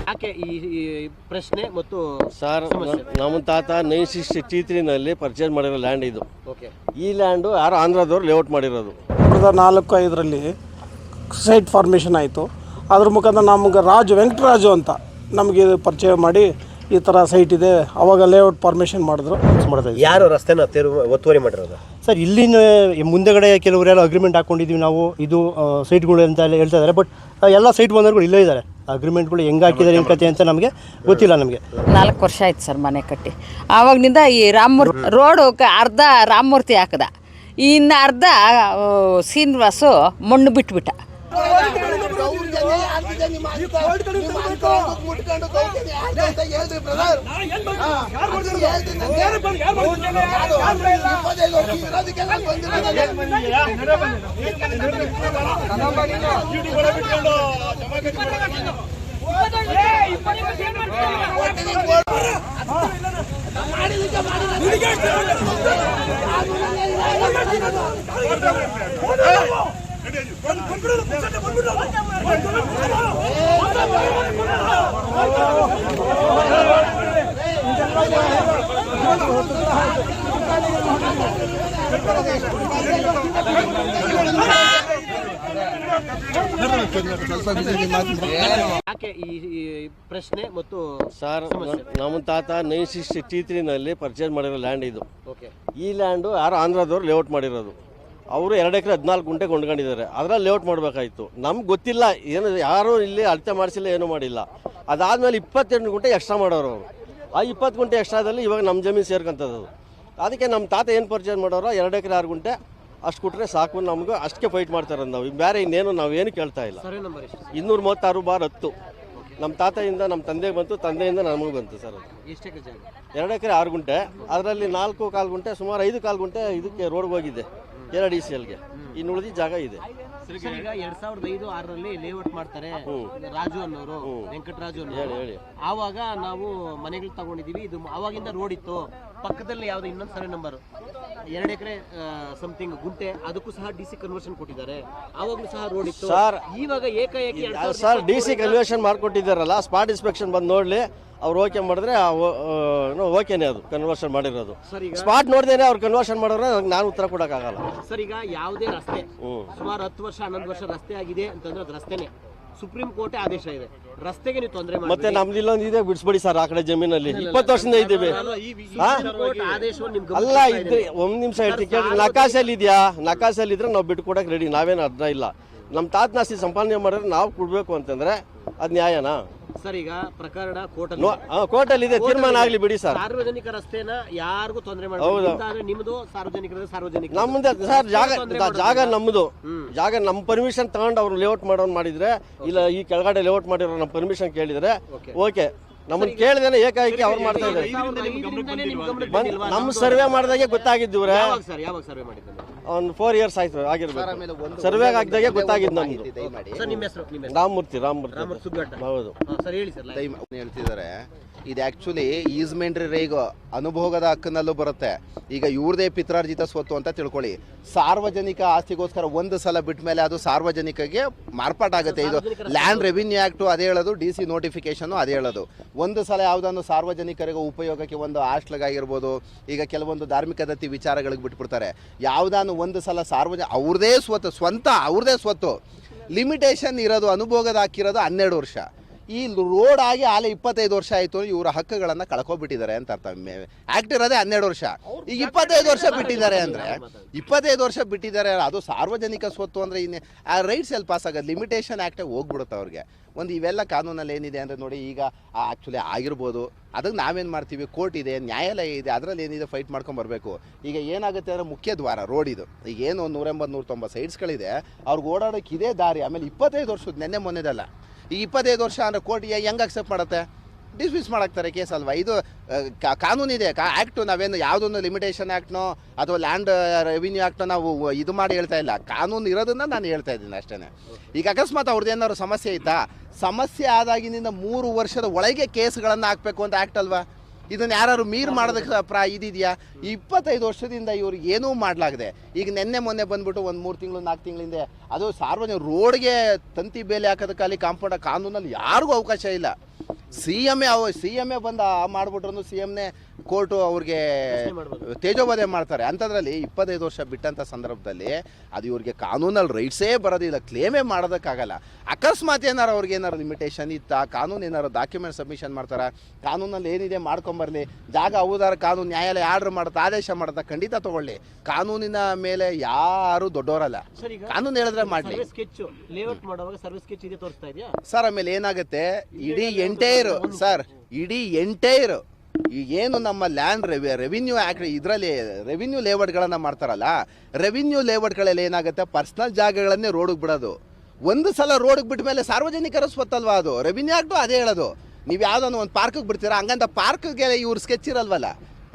ಯಾಕೆ ಈ ಪ್ರಶ್ನೆ ಮತ್ತು ಸರ್, ನಮ್ಮ ತಾತ 1963ನಲ್ಲಿ ಪರ್ಚೇಸ್ ಮಾಡಿರೋ ಲ್ಯಾಂಡ್ ಇದು. ಓಕೆ, ಈ ಲ್ಯಾಂಡು ಯಾರು ಆಂಧ್ರದವ್ರು ಲೇಔಟ್ ಮಾಡಿರೋದು. 2004-5ರಲ್ಲಿ ಸೈಟ್ ಫಾರ್ಮೇಷನ್ ಆಯಿತು. ಅದ್ರ ಮುಖಾಂತರ ನಮ್ಗೆ ವೆಂಕಟರಾಜು ಅಂತ ನಮಗೆ ಪರಿಚಯ ಮಾಡಿ ಈ ಥರ ಸೈಟ್ ಇದೆ, ಅವಾಗ ಲೇಔಟ್ ಫಾರ್ಮೇಷನ್ ಮಾಡಿದ್ರು. ಯಾರು ರಸ್ತೆನ ಒತ್ತುವರಿ ಮಾಡಿರೋದು ಸರ್? ಇಲ್ಲಿನ ಮುಂದೆಗಡೆ ಕೆಲವರೆಲ್ಲ ಅಗ್ರಿಮೆಂಟ್ ಹಾಕ್ಕೊಂಡಿದ್ದೀವಿ ನಾವು, ಇದು ಸೈಟ್ಗಳು ಅಂತ ಎಲ್ಲ ಹೇಳ್ತಾ ಇದ್ದಾರೆ. ಬಟ್ ಎಲ್ಲ ಸೈಟ್ ಓನರ್ಗಳು ಇಲ್ಲೇ ಇದ್ದಾರೆ. ಅಗ್ರಿಮೆಂಟ್ಗಳು ಹೆಂಗೆ ಹಾಕಿದ್ದಾರೆ ಏನು ಕತೆ ಅಂತ ನಮಗೆ ಗೊತ್ತಿಲ್ಲ. ನಮಗೆ 4 ವರ್ಷ ಆಯ್ತು ಸರ್ ಮನೆ ಕಟ್ಟಿ. ಆವಾಗನಿಂದ ಈ ರಾಮಮೂರ್ತಿ ರೋಡು ಅರ್ಧ ರಾಮಮೂರ್ತಿ ಹಾಕದ, ಇನ್ನು ಅರ್ಧ ಶ್ರೀನಿವಾಸು ಮಣ್ಣು ಬಿಟ್ಬಿಟ್ಟ. ಯಾಕೆ ಈ ಪ್ರಶ್ನೆ ಮತ್ತು ಸರ್, ನಮ್ಮ ತಾತ 1963ನಲ್ಲಿ ಪರ್ಚೇಸ್ ಮಾಡಿರೋ ಲ್ಯಾಂಡ್ ಇದು. ಓಕೆ, ಈ ಲ್ಯಾಂಡು ಯಾರು ಆಂಧ್ರದವ್ರು ಲೇಔಟ್ ಮಾಡಿರೋದು. ಅವರು 2 ಎಕರೆ 14 ಗುಂಟೆ ಕೊಂಡ್ಕೊಂಡಿದ್ದಾರೆ. ಅದರಲ್ಲಿ ಲೇಔಟ್ ಮಾಡಬೇಕಾಯಿತು. ನಮ್ಗೆ ಗೊತ್ತಿಲ್ಲ, ಏನು ಯಾರೂ ಇಲ್ಲಿ ಅಳತೆ ಮಾಡಿಸಿಲ್ಲ, ಏನೂ ಮಾಡಿಲ್ಲ. ಅದಾದಮೇಲೆ 28 ಗುಂಟೆ ಎಕ್ಸ್ಟ್ರಾ ಮಾಡೋರು ಅವರು. ಆ 20 ಗುಂಟೆ ಎಕ್ಸ್ಟ್ರಾದಲ್ಲಿ ಇವಾಗ ನಮ್ಮ ಜಮೀನು ಸೇರ್ಕೊಂಥದ್ದು. ಅದಕ್ಕೆ ನಮ್ಮ ತಾತ ಏನು ಪರ್ಚೇಸ್ ಮಾಡೋರು 2 ಎಕರೆ 6 ಗುಂಟೆ ಅಷ್ಟು ಕೊಟ್ಟರೆ ಸಾಕು, ನಮಗೂ ಅಷ್ಟಕ್ಕೆ ಫೈಟ್ ಮಾಡ್ತಾರೆ. ನಾವು ಬೇರೆ ಇನ್ನೇನು ನಾವೇನು ಕೇಳ್ತಾ ಇಲ್ಲ. 236/10 ನಮ್ಮ ತಾತೆಯಿಂದ ನಮ್ಮ ತಂದೆಗೆ ಬಂತು, ತಂದೆಯಿಂದ ನಮಗೂ ಬಂತು ಸರ್. ಅದು 2 ಎಕರೆ 6 ಗುಂಟೆ, ಅದರಲ್ಲಿ 4.25 ಗುಂಟೆ, ಸುಮಾರು 5.25 ಗುಂಟೆ ಇದಕ್ಕೆ ರೋಡ್ಗೆ ಹೋಗಿದೆ, ARDCLಗೆ. ಇನ್ನು ಉಳಿದ ಜಾಗ ಇದೆ. ಈಗ 2005-6ರಲ್ಲಿ ಲೇಔಟ್ ಮಾಡ್ತಾರೆ ರಾಜು ಅನ್ನೋರು, ವೆಂಕಟರಾಜು ಅನ್ನೋರು. ಆವಾಗ ನಾವು ಮನೆಗಳು ತಗೊಂಡಿದೀವಿ. ಇದು ಆವಾಗಿಂದ ರೋಡ್ ಇತ್ತು. ಪಕ್ಕದಲ್ಲಿ ಯಾವ್ದು ಇನ್ನೊಂದು ಸರ್ವೆ ನಂಬರ್ 2 ಎಕರೆ ಸಮಥಿಂಗ್ ಗುಂಟೆ, ಅದಕ್ಕೂ ಸಹ DC ಕನ್ವರ್ಷನ್ ಕೊಟ್ಟಿದ್ದಾರೆ. ಆವಾಗಲೂ ಸಹ ರೋಡ್ ಇತ್ತು ಸರ್. ಇವಾಗ ಏಕಾಏಕಿ ಸರ್ DC ಕನ್ವರ್ಷನ್ ಮಾಡ್ಕೊಟ್ಟಿದ್ದಾರಲ್ಲ, ಸ್ಪಾಟ್ ಇನ್ಸ್ಪೆಕ್ಷನ್ ಬಂದು ನೋಡ್ಲಿ, ಅವ್ರು ಓಕೆ ಮಾಡಿದ್ರೆ ಓಕೆನೇ ಅದು ಕನ್ವರ್ಷನ್ ಮಾಡಿರೋದು. ಸ್ಪಾಟ್ ನೋಡ್ದೇನೆ ಅವ್ರು ಕನ್ವರ್ಷನ್ ಮಾಡೋದ್ರೆ ನಾನು ಉತ್ತರ ಕೊಡೋಕ್ಕಾಗಲ್ಲ ಸರ್. ಈಗ ಯಾವುದೇ ರಸ್ತೆ ಸುಮಾರು 10 ವರ್ಷ 11 ವರ್ಷ ರಸ್ತೆ ಆಗಿದೆ ಅಂತಂದ್ರೆ ಅದು ರಸ್ತೆನೆ. ಸುಪ್ರೀಂ ಕೋರ್ಟ್ ಆದೇಶ ಇದೆ, ರಸ್ತೆಗೆ ನೀವು ತೊಂದರೆ ಮಾಡಿ. ಮತ್ತೆ ನಮ್ದು ಇಲ್ಲೊಂದು ಇದೆ, ಬಿಡಿಸ್ಬೇಡಿ ಸರ್. ಆ ಕಡೆ ಜಮೀನಲ್ಲಿ 20 ವರ್ಷದಿಂದ ಇದ್ದೀವಿ. ಅಲ್ಲ ಇದ್ರೆ 1 ನಿಮಿಷ ಹೇಳ್ತೀನಿ ಕೇಳಿ. ನಕಾಶಲ್ಲಿ ಇದೆಯಾ? ನಕಾಶಲ್ಲಿ ಇದ್ರೆ ನಾವು ಬಿಟ್ಟು ಕೊಡಕ್ಕೆ ರೆಡಿ, ನಾವೇನು ಅರ್ಧ ಇಲ್ಲ. ನಮ್ಮ ತಾತ ನಾಸ್ತಿ ಸಂಪಾದನೆ ಮಾಡಿದ್ರೆ ನಾವು ಕೊಡ್ಬೇಕು ಅಂತಂದ್ರೆ ಅದು ನ್ಯಾಯನಾ ಸರ್? ಈಗ ಪ್ರಕರಣ ಕೋರ್ಟಲ್ಲಿ ಇದೆ, ತೀರ್ಮಾನ ಆಗ್ಲಿ ಬಿಡಿ ಸರ್. ಸಾರ್ವಜನಿಕ ರಸ್ತೆನ ಯಾರಿಗೂ ತೊಂದರೆ ಮಾಡಿ, ನಿಮ್ದು ಸಾರ್ವಜನಿಕ ನಮ್ಮದೇ ಸರ್. ಜಾಗ ನಮ್ಮದು. ಜಾಗ ನಮ್ಮ ಪರ್ಮಿಷನ್ ತಗೊಂಡು ಅವ್ರು ಲೇಔಟ್ ಮಾಡೋನ್ ಮಾಡಿದ್ರೆ, ಇಲ್ಲ ಈ ಕೆಳಗಡೆ ಲೇಔಟ್ ಮಾಡಿರೋ ನಮ್ಮ ಪರ್ಮಿಷನ್ ಕೇಳಿದ್ರೆ ಓಕೆ. ನಮ್ಮನ್ನ ಕೇಳಿದೇನೆ ಏಕಾಏಕಿ ಅವ್ರು ಮಾಡ್ತಾ ಇದ್ದಾರೆ. ನಮ್ಮ ಸರ್ವೆ ಮಾಡಿದಾಗೆ ಗೊತ್ತಾಗಿದ್ದೀವ್ರೆ. ಒಂದು 4 ಇಯರ್ಸ್ ಆಯ್ತು ಆಗಿರ್ಬೇಕು. ಸರ್ವೆ ಆಗಿದಾಗೆ ಗೊತ್ತಾಗಿದ್ದು ನಮ್ದು. ರಾಮಮೂರ್ತಿ. ಹೌದು ಹೇಳ್ತಿದ್ದಾರೆ. ಇದು ಆ್ಯಕ್ಚುಲಿ ಈಸ್ಮೆಂಟ್ರಿ ರೇಗ್ ಅನುಭೋಗದ ಹಕ್ಕಿನಲ್ಲೂ ಬರುತ್ತೆ. ಈಗ ಇವ್ರದೇ ಪಿತ್ರಾರ್ಜಿತ ಸ್ವತ್ತು ಅಂತ ತಿಳ್ಕೊಳ್ಳಿ. ಸಾರ್ವಜನಿಕ ಆಸ್ತಿಗೋಸ್ಕರ ಒಂದು ಸಲ ಬಿಟ್ಟ ಮೇಲೆ ಅದು ಸಾರ್ವಜನಿಕಗೆ ಮಾರ್ಪಾಟಾಗುತ್ತೆ. ಇದು ಲ್ಯಾಂಡ್ ರೆವಿನ್ಯೂ ಆ್ಯಕ್ಟು ಅದೇ ಹೇಳೋದು, DC ನೋಟಿಫಿಕೇಶನು ಅದೇ ಹೇಳೋದು. ಒಂದು ಸಲ ಯಾವುದನ್ನು ಸಾರ್ವಜನಿಕರಿಗೆ ಉಪಯೋಗಕ್ಕೆ, ಒಂದು ಹಾಸ್ಟ್ಲಾಗಿರ್ಬೋದು, ಈಗ ಕೆಲವೊಂದು ಧಾರ್ಮಿಕ ದತ್ತಿ ವಿಚಾರಗಳಿಗೆ ಬಿಟ್ಬಿಡ್ತಾರೆ. ಯಾವುದಾನು ಒಂದು ಸಲ ಅವ್ರದೇ ಅವ್ರದೇ ಸ್ವತ್ತು ಲಿಮಿಟೇಷನ್ ಇರೋದು, ಅನುಭೋಗದ ಹಾಕಿರೋದು 12 ವರ್ಷ. ಈ ರೋಡ್ ಆಗಿ ಆಲೆ 25 ವರ್ಷ ಆಯಿತು. ಇವರ ಹಕ್ಕುಗಳನ್ನು ಕಳ್ಕೊಬಿಟ್ಟಿದ್ದಾರೆ ಅಂತ ಅರ್ಥ. ಆ್ಯಕ್ಟ್ ಇರೋದೇ 12 ವರ್ಷ. ಈಗ 25 ವರ್ಷ ಬಿಟ್ಟಿದ್ದಾರೆ ಅಂದರೆ 25 ವರ್ಷ ಬಿಟ್ಟಿದ್ದಾರೆ. ಅದು ಸಾರ್ವಜನಿಕ ಸ್ವತ್ತು ಅಂದರೆ ಇನ್ನು ಆ ರೈಟ್ಸ್ ಎಲ್ಲಿ ಪಾಸ್ ಆಗೋದು? ಲಿಮಿಟೇಷನ್ ಆ್ಯಕ್ಟೇ ಹೋಗ್ಬಿಡುತ್ತೆ ಅವ್ರಿಗೆ. ಒಂದು ಇವೆಲ್ಲ ಕಾನೂನಲ್ಲಿ ಏನಿದೆ ಅಂದರೆ ನೋಡಿ, ಈಗ ಆ್ಯಕ್ಚುಲಿ ಆಗಿರ್ಬೋದು, ಅದಕ್ಕೆ ನಾವೇನು ಮಾಡ್ತೀವಿ, ಕೋರ್ಟ್ ಇದೆ, ನ್ಯಾಯಾಲಯ ಇದೆ, ಅದರಲ್ಲಿ ಏನಿದೆ ಫೈಟ್ ಮಾಡ್ಕೊಂಬರ್ಬೇಕು. ಈಗ ಏನಾಗುತ್ತೆ ಅಂದರೆ ಮುಖ್ಯ ದ್ವಾರ ರೋಡ್ ಇದು. ಈಗ ಏನು 180-190 ಸೈಡ್ಸ್ಗಳಿದೆ, ಅವ್ರಿಗೆ ಓಡಾಡೋಕ್ಕೆ ಇದೇ ದಾರಿ. ಆಮೇಲೆ 25 ವರ್ಷದ ನೆನ್ನೆ ಮೊನ್ನೆದಲ್ಲ. ಈ 25 ವರ್ಷ ಅಂದರೆ ಕೋರ್ಟ್ ಹೆಂಗೆ ಅಕ್ಸೆಪ್ಟ್ ಮಾಡುತ್ತೆ? ಡಿಸ್ಮಿಸ್ ಮಾಡಾಕ್ತಾರೆ ಕೇಸ್ ಅಲ್ವಾ? ಇದು ಕಾನೂನಿದೆ, ಆ್ಯಕ್ಟು. ನಾವೇನು ಯಾವುದೊಂದು ಲಿಮಿಟೇಷನ್ ಆ್ಯಕ್ಟ್ನೋ ಅಥವಾ ಲ್ಯಾಂಡ್ ರೆವಿನ್ಯೂ ಆ್ಯಕ್ಟ್ನೋ ನಾವು ಇದು ಮಾಡಿ ಹೇಳ್ತಾ ಇಲ್ಲ. ಕಾನೂನು ಇರೋದನ್ನ ನಾನು ಹೇಳ್ತಾ ಇದ್ದೀನಿ ಅಷ್ಟೇ. ಈಗ ಅಕಸ್ಮಾತ್ ಅವ್ರದ್ದು ಏನಾದ್ರು ಸಮಸ್ಯೆ ಇತ್ತಾ? ಸಮಸ್ಯೆ ಆದಾಗಿನಿಂದ 3 ವರ್ಷದ ಒಳಗೆ ಕೇಸ್ಗಳನ್ನು ಹಾಕಬೇಕು ಅಂತ ಆ್ಯಕ್ಟ್ ಅಲ್ವಾ? ಇದನ್ನ ಯಾರು ಮೀರ್ ಮಾಡೋದಕ್ಕೆ ಇದಿದೆಯಾ? 25 ವರ್ಷದಿಂದ ಇವ್ರಿಗೆ ಏನೂ ಮಾಡಲಾಗಿದೆ. ಈಗ ಮೊನ್ನೆ ಬಂದ್ಬಿಟ್ಟು ಒಂದು 3 ತಿಂಗಳು 4 ತಿಂಗಳಿಂದ ಅದು ಸಾರ್ವಜನಿಕ ರೋಡ್ಗೆ ತಂತಿ ಬೇಲಿ ಹಾಕೋದಕ್ಕಾಗಲಿ ಕಾಂಪೌಂಡ್ ಕಾನೂನಲ್ಲಿ ಯಾರಿಗೂ ಅವಕಾಶ ಇಲ್ಲ. ಸಿ ಎಮ್ಮೇ ಬಂದು ಮಾಡ್ಬಿಟ್ರು ಸಿ ಎಮ್ನೇ ಕೋರ್ಟು ಅವ್ರಿಗೆ ತೇಜೋವಧೆ ಮಾಡ್ತಾರೆ. ಅಂಥದ್ರಲ್ಲಿ 25 ವರ್ಷ ಬಿಟ್ಟಂಥ ಸಂದರ್ಭದಲ್ಲಿ ಅದು ಇವ್ರಿಗೆ ಕಾನೂನಲ್ಲಿ ರೈಟ್ಸೇ ಬರೋದಿಲ್ಲ, ಕ್ಲೇಮೇ ಮಾಡೋದಕ್ಕಾಗಲ್ಲ. ಅಕಸ್ಮಾತ್ ಏನಾರು ಅವ್ರಿಗೆ ಏನಾರು ಲಿಮಿಟೇಷನ್ ಇತ್ತಾ, ಕಾನೂನು ಏನಾರು ಡಾಕ್ಯುಮೆಂಟ್ ಸಬ್ಮಿಷನ್ ಮಾಡ್ತಾರೆ, ಕಾನೂನಲ್ಲಿ ಏನಿದೆ ಮಾಡ್ಕೊಂಬರ್ಲಿ, ಜಾಗ ಹೌದಾರ ಕಾನೂನು ನ್ಯಾಯಾಲಯ ಆರ್ಡರ್ ಮಾಡುತ್ತಾ ಆದೇಶ ಮಾಡುತ್ತಾ ಖಂಡಿತ ತಗೊಳ್ಳಿ. ಕಾನೂನಿನ ಮೇಲೆ ಯಾರು ದೊಡ್ಡವರಲ್ಲ, ಕಾನೂನು ಹೇಳಿದ್ರೆ ಮಾಡಲಿ. ಸರ್ ಆಮೇಲೆ ಏನಾಗುತ್ತೆ, ಇಡೀ ಎಂಟೈರ್ ಈಗೇನು ನಮ್ಮ ಲ್ಯಾಂಡ್ ರೆವಿನ್ಯೂ ಆ್ಯಕ್ಟ್ ಇದರಲ್ಲಿ ರೆವಿನ್ಯೂ ಲೇಔಟ್ಗಳನ್ನು ಮಾಡ್ತಾರಲ್ಲ, ರೆವಿನ್ಯೂ ಲೇಔಟ್ಗಳಲ್ಲಿ ಏನಾಗುತ್ತೆ, ಪರ್ಸ್ನಲ್ ಜಾಗಗಳನ್ನೇ ರೋಡಿಗೆ ಬಿಡೋದು. ಒಂದು ಸಲ ರೋಡಿಗೆ ಬಿಟ್ಟ ಮೇಲೆ ಸಾರ್ವಜನಿಕರ ಸ್ವತ್ತಲ್ವಾ ಅದು? ರೆವಿನ್ಯೂ ಆ್ಯಕ್ಟು ಅದೇ ಹೇಳೋದು. ನೀವು ಯಾವುದೋ ಒಂದು ಪಾರ್ಕಿಗೆ ಬಿಡ್ತೀರಾ, ಹಂಗಂತ ಪಾರ್ಕ್ಗೆ ಇವ್ರು ಸ್ಕೆಚ್ ಇರಲ್ವಲ್ಲ.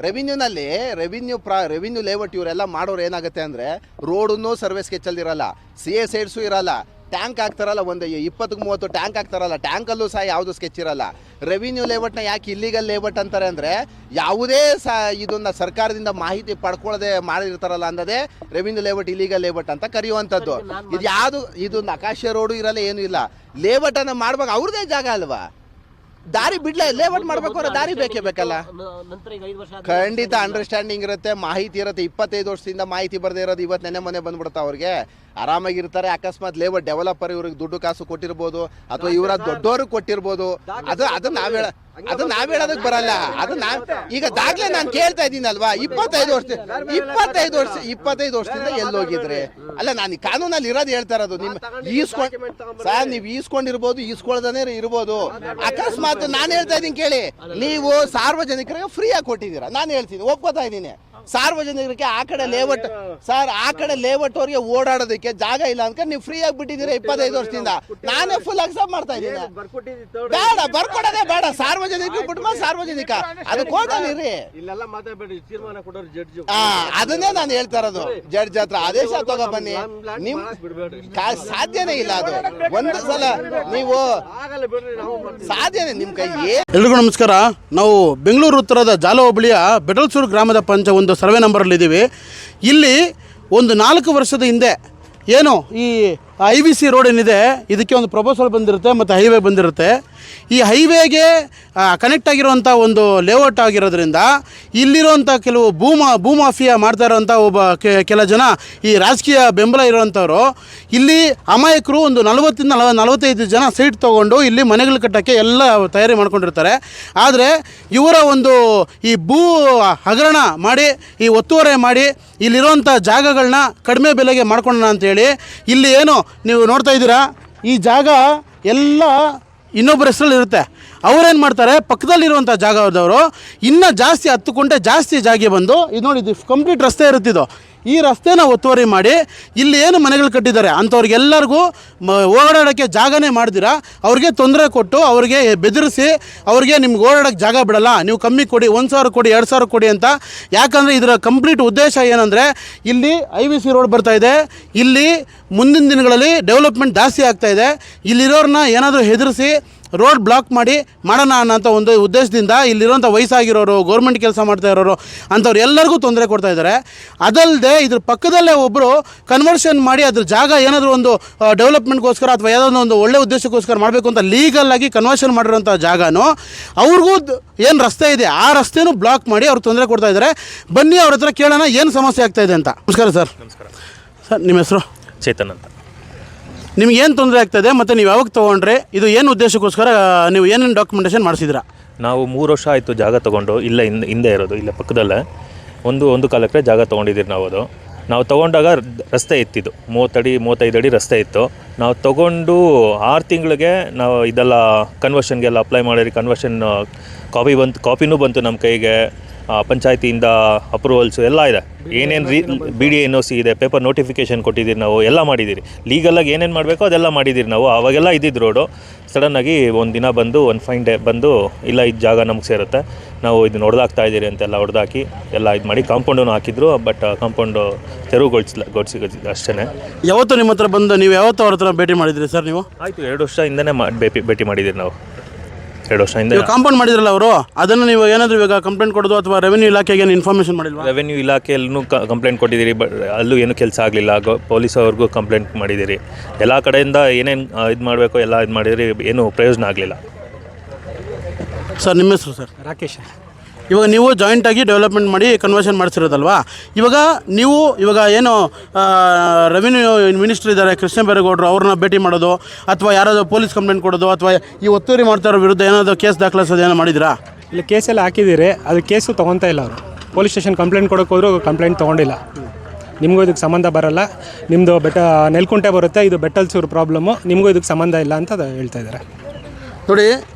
ರೆವಿನ್ಯೂನಲ್ಲಿ ರೆವಿನ್ಯೂ ಲೇಔಟ್ ಇವರೆಲ್ಲ ಮಾಡೋರು ಏನಾಗುತ್ತೆ ಅಂದರೆ, ರೋಡನ್ನೂ ಸರ್ವೆ ಸ್ಕೆಚಲ್ಲಿ ಇರಲ್ಲ, CA ಸೈಡ್ಸು ಇರಲ್ಲ, ಟ್ಯಾಂಕ್ ಹಾಕ್ತಾರಲ್ಲ, ಒಂದು 20-30 ಟ್ಯಾಂಕ್ ಹಾಕ್ತಾರಲ್ಲ, ಟ್ಯಾಂಕಲ್ಲೂ ಸಹ ಯಾವುದು ಸ್ಕೆಚ್ ಇರಲ್ಲ. ರೆವಿನ್ಯೂ ಲೇಔಟ್ನ ಯಾಕೆ ಇಲ್ಲಿಗಲ್ ಲೇಔಟ್ ಅಂತಾರೆ ಅಂದರೆ, ಯಾವುದೇ ಇದನ್ನ ಸರ್ಕಾರದಿಂದ ಮಾಹಿತಿ ಪಡ್ಕೊಳ್ಳದೆ ಮಾಡಿರ್ತಾರಲ್ಲ ಅನ್ನೋದೇ ರೆವಿನ್ಯೂ ಲೇಔಟ್ ಇಲ್ಲಿಗಲ್ ಲೇಔಟ್ ಅಂತ ಕರೆಯುವಂಥದ್ದು. ಇದು ಯಾವುದು, ಇದು ನಕಾಶೆ ರೋಡು ಇರಲ್ಲ, ಏನೂ ಇಲ್ಲ. ಲೇಔಟನ್ನು ಮಾಡ್ಬೇಕು, ಅವ್ರದ್ದೇ ಜಾಗ ಅಲ್ವಾ, ದಾರಿ ಬಿಡ್ಲ ಲೇಔಟ್ ಮಾಡ್ಬೇಕು ಅಂದ್ರೆ ದಾರಿ ಬೇಕೇ ಬೇಕಲ್ಲ. ಖಂಡಿತ ಅಂಡರ್ಸ್ಟ್ಯಾಂಡಿಂಗ್ ಇರುತ್ತೆ, ಮಾಹಿತಿ ಇರುತ್ತೆ. 25 ವರ್ಷದಿಂದ ಮಾಹಿತಿ ಬರದೇ ಇರೋದು ಇವತ್ತು ಮೊನ್ನೆ ಬಂದ್ಬಿಡುತ್ತೆ ಅವ್ರಿಗೆ. ಆರಾಮಾಗಿರ್ತಾರೆ. ಅಕಸ್ಮಾತ್ ಲೇಔಟ್ ಡೆವಲಪರ್ ಇವ್ರಿಗೆ ದುಡ್ಡು ಕಾಸು ಕೊಟ್ಟಿರ್ಬೋದು, ಅಥವಾ ಇವರ ದೊಡ್ಡವರು ಕೊಟ್ಟಿರ್ಬೋದು. ಅದು ನಾವ್ ಹೇಳೋದಕ್ಕೆ ಬರಲ್ಲ. ಈಗ ದಾಖಲೆ ನಾನು ಕೇಳ್ತಾ ಇದ್ದೀನಲ್ವಾ, 25 ವರ್ಷದಿಂದ ಎಲ್ಲೋಗಿದ್ರೆ ಅಲ್ಲ, ನಾನು ಕಾನೂನಲ್ಲಿ ಇರೋದು ಹೇಳ್ತಾ ಇರೋದು. ನೀವು ಈಸ್ಕೊಂಡಿರ್ಬೋದು, ಈಸ್ಕೊಳ್ದೇ ಇರ್ಬೋದು. ಅಕಸ್ಮಾತ್ ನಾನು ಹೇಳ್ತಾ ಇದ್ದೀನಿ ಕೇಳಿ, ನೀವು ಸಾರ್ವಜನಿಕರಿಗೆ ಫ್ರೀ ಆಗಿ ಕೊಟ್ಟಿದ್ದೀರಾ, ನಾನು ಹೇಳ್ತೀನಿ, ಒಪ್ಕೋತಾ ಇದ್ದೀನಿ. ಸಾರ್ವಜನಿಕರಿಗೆ ಆ ಕಡೆ ಲೇಔಟ್ ಅವ್ರಿಗೆ ಓಡಾಡೋದಕ್ಕೆ ಜಾಗ ಇಲ್ಲ ಅಂತ ನೀವು ಫ್ರೀ ಆಗಿ ಬಿಟ್ಟಿದ್ದೀರಾ 25 ವರ್ಷದಿಂದ. ನಾನೇ ಫುಲ್ ಅಕ್ಸೆಪ್ಟ್ ಮಾಡ್ತಾ ಇದ್ದೀನಿ. ಬೇಡ, ಬರ್ಕೊಡೋದೇ ಬೇಡ. ಸಾರ್ವಜನಿಕ ಬಿಟ್ಟ ಸಾರ್ವಜನಿಕ ಅದು ಕೋರ್ಟಲ್ಲಿ ಇರ್ರಿ. ಅದನ್ನೇ ನಾನು ಹೇಳ್ತಾ ಇರೋದು. ಜಡ್ಜ್ ಹತ್ರ ಆದೇಶ ತಗೋ ಬನ್ನಿ. ನಿಮ್ ಸಾಧ್ಯನೇ ಇಲ್ಲ ಅದು. ಒಂದು ಸಲ ನೀವು ಸಾಧ್ಯನೇ ನಿಮ್ಮ ಕೈಗೆ. ಎಲ್ರಿಗೂ ನಮಸ್ಕಾರ. ನಾವು ಬೆಂಗಳೂರು ಉತ್ತರದ ಜಾಲ ಹೋಬಳಿಯ ಬೆಟಲ್ಸೂರು ಗ್ರಾಮದ ಒಂದು ಸರ್ವೆ ನಂಬರಲ್ಲಿದ್ದೀವಿ. ಇಲ್ಲಿ ಒಂದು 4 ವರ್ಷದ ಹಿಂದೆ ಏನು ಈ IVC ರೋಡ್ ಏನಿದೆ, ಇದಕ್ಕೆ ಒಂದು ಪ್ರಪೋಸಲ್ ಬಂದಿರುತ್ತೆ ಮತ್ತು ಹೈವೇ ಬಂದಿರುತ್ತೆ. ಈ ಹೈವೇಗೆ ಕನೆಕ್ಟ್ ಆಗಿರುವಂಥ ಒಂದು ಲೇಔಟ್ ಆಗಿರೋದ್ರಿಂದ ಇಲ್ಲಿರುವಂಥ ಕೆಲವು ಭೂಮಾಫಿಯಾ ಮಾಡ್ತಾ ಇರೋವಂಥ ಕೆಲ ಜನ, ಈ ರಾಜಕೀಯ ಬೆಂಬಲ ಇರೋವಂಥವ್ರು, ಇಲ್ಲಿ ಅಮಾಯಕರು ಒಂದು 40-45 ಜನ ಸೈಟ್ ತೊಗೊಂಡು ಇಲ್ಲಿ ಮನೆಗಳು ಕಟ್ಟೋಕ್ಕೆ ಎಲ್ಲ ತಯಾರಿ ಮಾಡ್ಕೊಂಡಿರ್ತಾರೆ. ಆದರೆ ಇವರ ಒಂದು ಈ ಹಗರಣ ಮಾಡಿ, ಈ ಒತ್ತುವರಿ ಮಾಡಿ ಇಲ್ಲಿರುವಂಥ ಜಾಗಗಳನ್ನ ಕಡಿಮೆ ಬೆಲೆಗೆ ಮಾಡ್ಕೊಳ್ಳೋಣ ಅಂಥೇಳಿ ಇಲ್ಲಿ ಏನು ನೀವು ನೋಡ್ತಾ ಇದ್ದೀರಾ, ಈ ಜಾಗ ಎಲ್ಲ ಇನ್ನೊಬ್ಬರ ಹೆಸರಲ್ಲಿ ಇರುತ್ತೆ. ಅವರೇನು ಮಾಡ್ತಾರೆ, ಪಕ್ಕದಲ್ಲಿರುವಂಥ ಜಾಗದವರು ಇನ್ನೂ ಜಾಸ್ತಿ 10 ಕುಂಟೆ ಜಾಸ್ತಿ ಜಾಗ ಬಂದು, ಇದು ನೋಡಿ, ಇದು ಕಂಪ್ಲೀಟ್ ರಸ್ತೆ ಇರುತ್ತಿದ್ದು, ಈ ರಸ್ತೆನ ಒತ್ತುವರಿ ಮಾಡಿ ಇಲ್ಲಿ ಏನು ಮನೆಗಳು ಕಟ್ಟಿದ್ದಾರೆ ಅಂಥವ್ರಿಗೆಲ್ಲರಿಗೂ ಓಡಾಡೋಕ್ಕೆ ಜಾಗನೇ ಮಾಡ್ದಿರಾ ಅವ್ರಿಗೆ ತೊಂದರೆ ಕೊಟ್ಟು, ಅವ್ರಿಗೆ ಬೆದರಿಸಿ, ಅವ್ರಿಗೆ ನಿಮ್ಗೆ ಓಡಾಡೋಕ್ಕೆ ಜಾಗ ಬಿಡಲ್ಲ, ನೀವು ಕಮ್ಮಿ ಕೊಡಿ, 1,000 ಕೊಡಿ, 2,000 ಕೊಡಿ ಅಂತ. ಯಾಕಂದರೆ ಇದರ ಕಂಪ್ಲೀಟ್ ಉದ್ದೇಶ ಏನಂದರೆ, ಇಲ್ಲಿ IVC ರೋಡ್ ಬರ್ತಾಯಿದೆ, ಇಲ್ಲಿ ಮುಂದಿನ ದಿನಗಳಲ್ಲಿ ಡೆವಲಪ್ಮೆಂಟ್ ಜಾಸ್ತಿ ಆಗ್ತಾಯಿದೆ, ಇಲ್ಲಿರೋರನ್ನ ಏನಾದರೂ ಹೆದರಿಸಿ ರೋಡ್ ಬ್ಲಾಕ್ ಮಾಡೋಣ ಅನ್ನೋಂಥ ಒಂದು ಉದ್ದೇಶದಿಂದ ಇಲ್ಲಿರುವಂಥ ವಯಸ್ಸಾಗಿರೋರು, ಗೌರ್ಮೆಂಟ್ ಕೆಲಸ ಮಾಡ್ತಾ ಇರೋರು ಅಂಥವ್ರು ಎಲ್ಲರಿಗೂ ತೊಂದರೆ ಕೊಡ್ತಾ ಇದ್ದಾರೆ. ಅದಲ್ಲದೆ ಇದ್ರ ಪಕ್ಕದಲ್ಲೇ ಒಬ್ಬರು ಕನ್ವರ್ಷನ್ ಮಾಡಿ ಅದ್ರ ಜಾಗ ಏನಾದರೂ ಒಂದು ಡೆವಲಪ್ಮೆಂಟ್ಗೋಸ್ಕರ ಅಥವಾ ಯಾವುದೋ ಒಂದು ಒಳ್ಳೆ ಉದ್ದೇಶಕ್ಕೋಸ್ಕರ ಮಾಡಬೇಕು ಅಂತ ಲೀಗಲ್ಲಾಗಿ ಕನ್ವರ್ಷನ್ ಮಾಡಿರೋಂಥ ಜಾಗನೂ ಅವ್ರಿಗೂ ಏನು ರಸ್ತೆ ಇದೆ ಆ ರಸ್ತೆನೂ ಬ್ಲಾಕ್ ಮಾಡಿ ಅವ್ರು ತೊಂದರೆ ಕೊಡ್ತಾ ಇದ್ದಾರೆ. ಬನ್ನಿ ಅವ್ರ ಹತ್ರ ಕೇಳೋಣ ಏನು ಸಮಸ್ಯೆ ಆಗ್ತಾ ಇದೆ ಅಂತ. ನಮಸ್ಕಾರ ಸರ್. ಸರ್, ನಿಮ್ಮ ಹೆಸರು? ಚೇತನ್ ಅಂತ. ನಿಮ್ಗೆ ಏನು ತೊಂದರೆ ಆಗ್ತಾಯಿದೆ ಮತ್ತು ನೀವು ಯಾವಾಗ ತೊಗೊಂಡ್ರೆ, ಇದು ಏನು ಉದ್ದೇಶಕ್ಕೋಸ್ಕರ ನೀವು ಏನೇನು ಡಾಕ್ಯುಮೆಂಟೇಷನ್ ಮಾಡಿಸಿದ್ರಾ? ನಾವು 3 ವರ್ಷ ಆಯಿತು ಜಾಗ ತೊಗೊಂಡು. ಇಲ್ಲ ಹಿಂದೆ ಇರೋದು, ಇಲ್ಲ ಪಕ್ಕದಲ್ಲೇ ಒಂದು ಕಾಲು ಎಕರೆ ಜಾಗ ತೊಗೊಂಡಿದ್ದೀರಿ ನಾವು. ನಾವು ತೊಗೊಂಡಾಗ ರಸ್ತೆ ಇತ್ತಿದ್ದು 30-35 ಅಡಿ ರಸ್ತೆ ಇತ್ತು. ನಾವು ತೊಗೊಂಡು 6 ತಿಂಗಳಿಗೆ ನಾವು ಇದೆಲ್ಲ ಕನ್ವರ್ಷನ್ಗೆಲ್ಲ ಅಪ್ಲೈ ಮಾಡಿರಿ. ಕನ್ವರ್ಷನ್ ಕಾಪಿನೂ ಬಂತು ನಮ್ಮ ಕೈಗೆ. ಪಂಚಾಯತಿಯಿಂದ ಅಪ್ರೂವಲ್ಸು ಎಲ್ಲ ಇದೆ. ಏನೇನು BDA NOC ಇದೆ, ಪೇಪರ್ ನೋಟಿಫಿಕೇಷನ್ ಕೊಟ್ಟಿದ್ದೀರಿ ನಾವು, ಎಲ್ಲ ಮಾಡಿದ್ದೀರಿ. ಲೀಗಲಾಗಿ ಏನೇನು ಮಾಡಬೇಕೋ ಅದೆಲ್ಲ ಮಾಡಿದ್ದೀರಿ ನಾವು. ಆವಾಗೆಲ್ಲ ಇದ್ದಿದ್ದು ರೋಡು. ಸಡನ್ನಾಗಿ ಒಂದು ದಿನ ಬಂದು, ಒಂದು ಫೈನ್ ಡೇ ಬಂದು, ಇಲ್ಲ ಇದು ಜಾಗ ನಮ್ಗೆ ಸೇರುತ್ತೆ, ನಾವು ಇದನ್ನ ಹೊಡೆದಾಕ್ತಾ ಇದ್ದೀರಿ ಅಂತೆಲ್ಲ ಹೊಡೆದಾಕಿ ಎಲ್ಲ ಇದು ಮಾಡಿ ಕಾಂಪೌಂಡನ್ನು ಹಾಕಿದ್ರು. ಬಟ್ ಕಾಂಪೌಂಡು ತೆರವುಗೊಳಿಸಿ ಅಷ್ಟೇ. ಯಾವತ್ತು ನಿಮ್ಮ ಹತ್ರ ಬಂದು ನೀವು ಯಾವತ್ತು ಅವ್ರ ಹತ್ರ ಭೇಟಿ ಮಾಡಿದ್ರಿ ಸರ್? ನೀವು ಆಯಿತು 2 ವರ್ಷ ಹಿಂದನೇ ಭೇಟಿ ಮಾಡಿದ್ದೀರಿ ನಾವು. 2 ವರ್ಷದಿಂದ ಕಾಂಪೌಂಡ್ ಮಾಡಿದ್ರಲ್ಲ ಅವರು, ಅದನ್ನು ನೀವು ಏನಾದರೂ ಇವಾಗ ಕಂಪ್ಲೇಂಟ್ ಕೊಡೋದು ಅಥವಾ ರೆವೆನ್ಯೂ ಇಲಾಖೆಗೆ ಏನು ಇನ್ಫಾರ್ಮೇಷನ್ ಮಾಡಿಲ್ವಾ? ರೆವೆನ್ಯೂ ಇಲಾಖೆಯಲ್ಲೂ ಕಂಪ್ಲೇಂಟ್ ಕೊಟ್ಟಿದ್ದೀರಿ, ಬಟ್ ಅಲ್ಲೂ ಏನೂ ಕೆಲಸ ಆಗಲಿಲ್ಲ. ಪೊಲೀಸ್ ಅವ್ರಿಗೂ ಕಂಪ್ಲೇಂಟ್ ಮಾಡಿದ್ದೀರಿ. ಎಲ್ಲ ಕಡೆಯಿಂದ ಏನೇನು ಇದು ಮಾಡಬೇಕು ಎಲ್ಲ ಇದು ಮಾಡಿದಿರಿ, ಏನೂ ಪ್ರಯೋಜನ ಆಗಲಿಲ್ಲ. ಸರ್ ನಿಮ್ಮ ಹೆಸರು? ಸರ್ ರಾಕೇಶ್. ಇವಾಗ ನೀವು ಜಾಯಿಂಟಾಗಿ ಡೆವಲಪ್ಮೆಂಟ್ ಮಾಡಿ ಕನ್ವರ್ಷನ್ ಮಾಡಿಸಿರೋದಲ್ವಾ? ಇವಾಗ ಏನು ರೆವಿನ್ಯೂ ಮಿನಿಸ್ಟರ್ ಇದ್ದಾರೆ ಕೃಷ್ಣ ಬೈರೇಗೌಡರು, ಅವ್ರನ್ನ ಭೇಟಿ ಮಾಡೋದು ಅಥವಾ ಯಾರಾದರೂ ಪೊಲೀಸ್ ಕಂಪ್ಲೇಂಟ್ ಕೊಡೋದು ಅಥವಾ ಈ ಒತ್ತುವರಿ ಮಾಡ್ತಾ ಇರೋ ವಿರುದ್ಧ ಏನಾದರೂ ಕೇಸ್ ದಾಖಲಿಸೋದು ಏನೋ ಮಾಡಿದ್ರಾ? ಇಲ್ಲ, ಕೇಸೆಲ್ಲ ಹಾಕಿದ್ದೀರಿ, ಅದು ಕೇಸು ತೊಗೊತಾ ಇಲ್ಲ ಅವರು. ಪೊಲೀಸ್ ಸ್ಟೇಷನ್ ಕಂಪ್ಲೇಂಟ್ ಕೊಡೋಕೆ ಹೋದ್ರು ಕಂಪ್ಲೇಂಟ್ ತೊಗೊಂಡಿಲ್ಲ. ನಿಮಗೂ ಇದಕ್ಕೆ ಸಂಬಂಧ ಬರೋಲ್ಲ, ನಿಮ್ಮದು ನೆಲ್ಕುಂಟೆ ಬರುತ್ತೆ, ಇದು ಬೆಟ್ಟಲ್ಸೂರು ಪ್ರಾಬ್ಲಮ್ಮು, ನಿಮಗೂ ಇದಕ್ಕೆ ಸಂಬಂಧ ಇಲ್ಲ ಅಂತ ಹೇಳ್ತಾ ಇದ್ದಾರೆ. ನೋಡಿ,